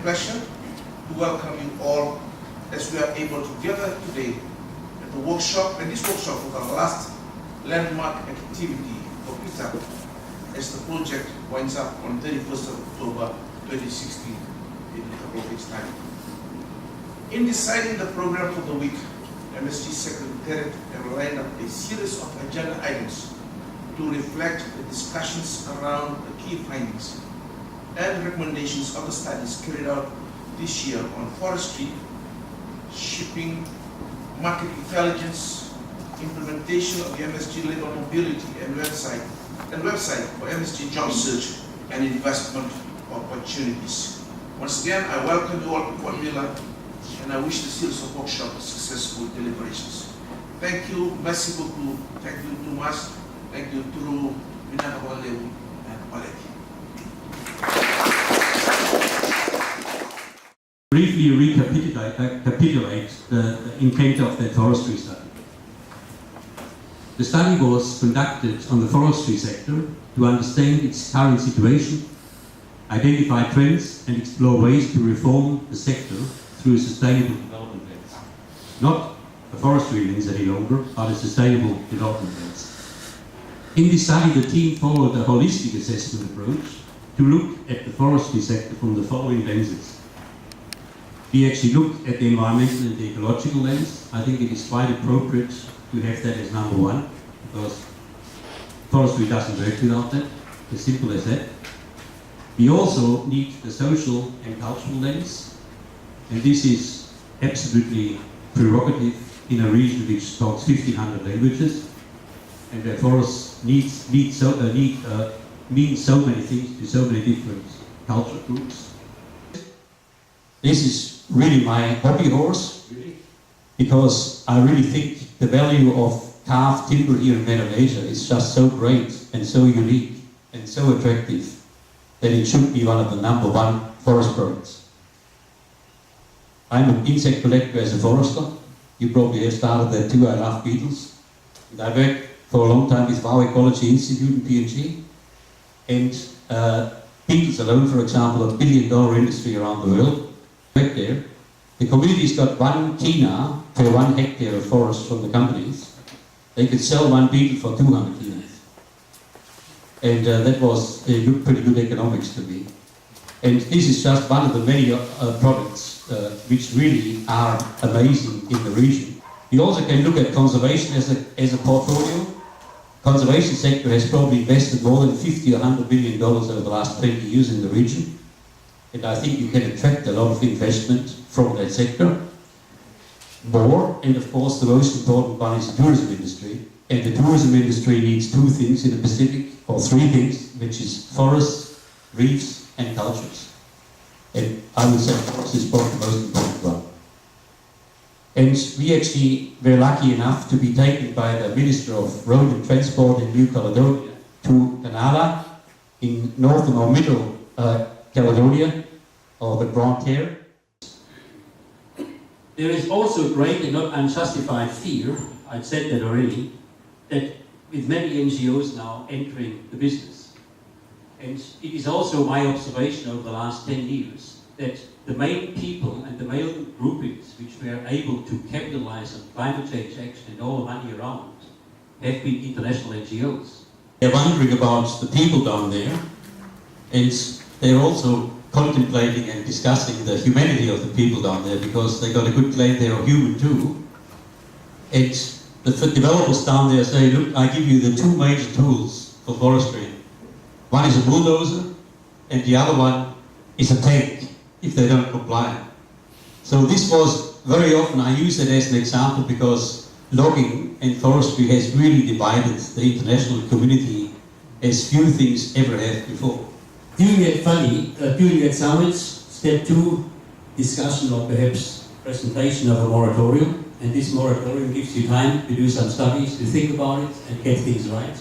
pleasure to welcome you all as we are able to gather today at the workshop, and this workshop was our last landmark activity for PITAP as the project winds up on 31st of October 2016 in a couple of weeks' time. In deciding the program for the week, MSG Secretariat have lined up a series of agenda items to reflect the discussions around the key findings and recommendations of the studies carried out this year on forestry, shipping, market intelligence, implementation of the MSG labor mobility and website for MSG job search and investment opportunities. Once again, I welcome you all to Port Vila, and I wish the series of workshops successful deliberations. Thank you, merci beaucoup, thank you Thomas, thank you Turu, Minakawalewu, and Paleti. Briefly recapitulate the intent of the forestry study. The study was conducted on the forestry sector to understand its current situation, identify trends and explore ways to reform the sector through a sustainable development lens. Not a forestry lens any longer, but a sustainable development lens. In this study, the team followed a holistic assessment approach to look at the forestry sector from the following lenses. We actually looked at the environmental and the ecological lens. I think it is quite appropriate to have that as number one, because forestry doesn't work without that, as simple as that. We also need the social and cultural lens, and this is absolutely prerogative in a region which talks 1,500 languages, and where forests means so many things to so many different cultural groups. This is really my hobby horse, because I really think the value of carved timber here in Melanesia is just so great and so unique and so attractive that it should be one of the #1 forest products. I'm an insect collector as a forester. You probably have started that too. I love beetles. And I worked for a long time with Wow Ecology Institute in PNG. And beetles alone, for example, $1 billion industry around the world. Back there, the community's got 1 kina per 1 hectare of forest from the companies. They could sell 1 beetle for 200 kinas. And that was pretty good economics to me. And this is just one of the many products which really are amazing in the region. You also can look at conservation as a portfolio. Conservation sector has probably invested more than $50 or $100 billion over the last 20 years in the region. And I think you can attract a lot of investment from that sector. More, and of course the most important one is the tourism industry. And the tourism industry needs 2 things in the Pacific, or 3 things, which is forests, reefs, and cultures. And I would say forests is probably the most important one. And we actually were lucky enough to be taken by the Minister of Road and Transport in New Caledonia to Canada in northern or middle Caledonia, or the Grand Terre. There is also great and not unjustified fear, I've said that already, that with many NGOs now entering the business. And it is also my observation over the last 10 years that the main people and the main groupings which were able to capitalize on climate change action and all the money around have been international NGOs. They're wondering about the people down there, and they're also contemplating and discussing the humanity of the people down there, because they got a good claim they are human too. And the developers down there say, look, I give you the 2 major tools for forestry. One is a bulldozer, and the other one is a tank, if they don't comply. So this was very often, I use it as an example because logging and forestry has really divided the international community as few things ever have before. During that summit, step 2, discussion or perhaps presentation of a moratorium, and this moratorium gives you time to do some studies, to think about it and get things right.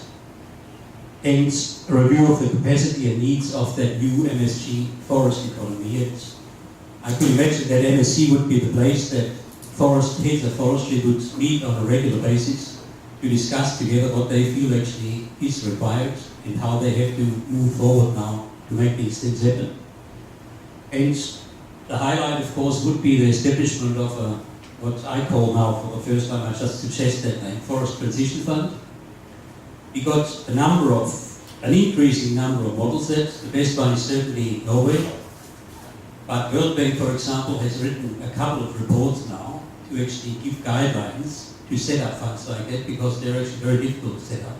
And a review of the capacity and needs of that new MSG forest economy. And I could imagine that MSC would be the place that heads of forestry would meet on a regular basis to discuss together what they feel actually is required and how they have to move forward now to make these things happen. And The highlight, of course, would be the establishment of what I call now, for the first time, I just suggest that name, Forest Transition Fund. We got an increasing number of model sets. The best one is certainly Norway. But World Bank, for example, has written a couple of reports now to actually give guidelines to set up funds like that, because they're actually very difficult to set up.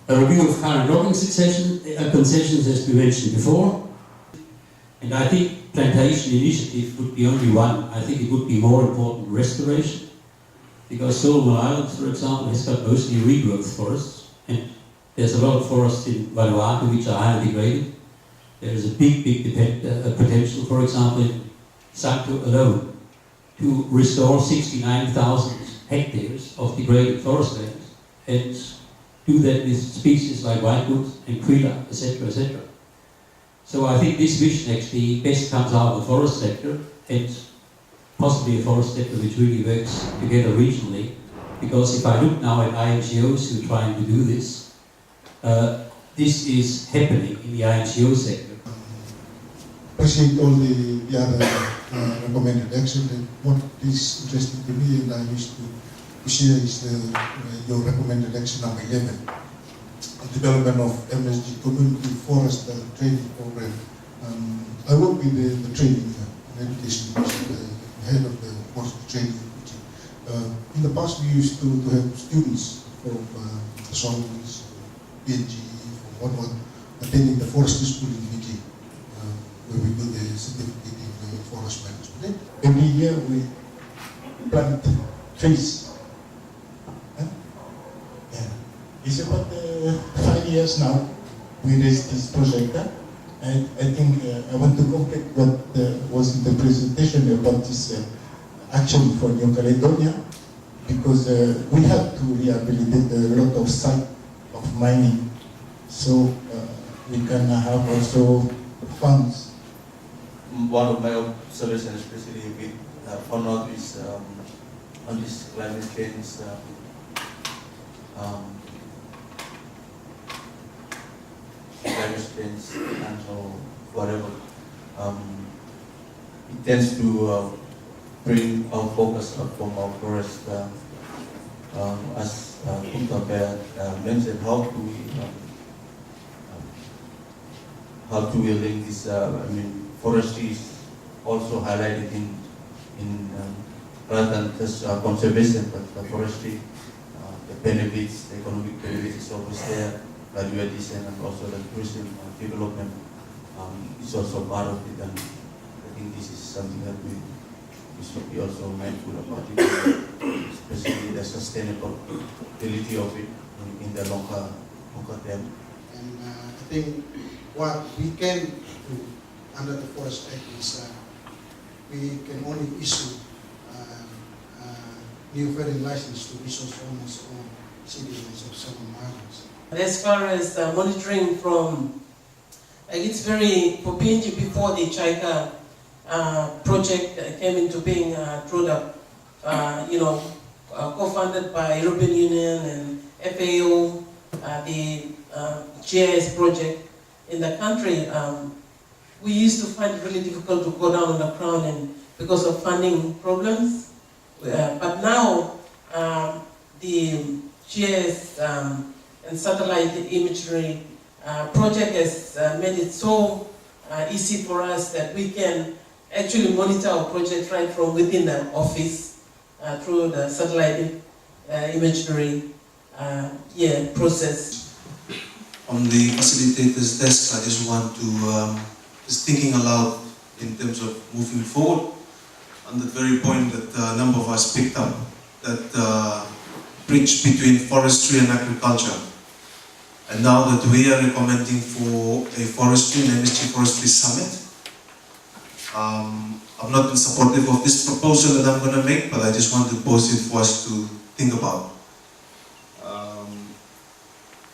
A review of current logging concessions, as we mentioned before. And I think plantation initiative would be only one. I think it would be more important restoration, because Solomon Islands, for example, has got mostly regrowth forests, and there's a lot of forests in Vanuatu which are highly degraded. There is a big potential, for example, in Sancto alone, to restore 69,000 hectares of degraded forest lands, and do that with species like whitewood and kwila, etc., etc. So I think this vision actually best comes out of the forest sector, and possibly a forest sector which really works together regionally. Because if I look now at INGOs who are trying to do this, this is happening in the INGO sector. Appreciate all the other recommended action, and what is interesting to me and I wish to share is your recommended action number 11. The development of MSG Community Forest Training Program. I work with the training and education division, the head of the forest training division. In the past, we used to have students from the Solomons, PNG, from whatnot, attending the forestry school in Fiji, where we do the certificate in forest management. Every year we plant trees. It's about 5 years now we raised this project, and I think I want to complete what was in the presentation about this action for New Caledonia, because we have to rehabilitate a lot of site of mining, so we can have also funds. One of my observations, especially with found out, is on this climate change. Climate change and so whatever, it tends to bring our focus up from our forest, as Kunta mentioned, how do we link this? Forestry is also highlighted in rather than just conservation, but the forestry, the benefits, the economic benefits is always there. Value addition and also the tourism development is also part of it, and I think this is something that we should be also mindful about it, especially the sustainability of it in the longer term. And I think what we can do under the Forest Act is we can only issue new federal license to resource owners or citizens of Solomon Islands. As far as monitoring from, it's very, for PNG before the Chaika project came into being through the, co-funded by European Union and FAO, the GIS project in the country, we used to find it really difficult to go down on the ground and because of funding problems. But now the GIS and satellite imagery project has made it so easy for us that we can actually monitor our project right from within the office through the satellite imagery process. On the facilitator's desk, I just want to, just thinking aloud in terms of moving forward, on the very point that a number of us picked up, that bridge between forestry and agriculture. And now that we are recommending for a forestry and MSG Forestry Summit, I've not been supportive of this proposal that I'm going to make, but I just want to pose it for us to think about.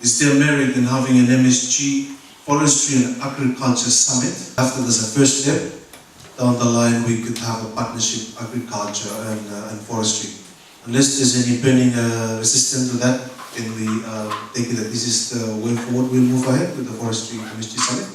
Is there merit in having an MSG Forestry and Agriculture Summit? After there's a first step, down the line we could have a partnership, agriculture and forestry. Unless there's any burning resistance to that, can we take it that this is the way forward, we'll move ahead with the Forestry MSG Summit?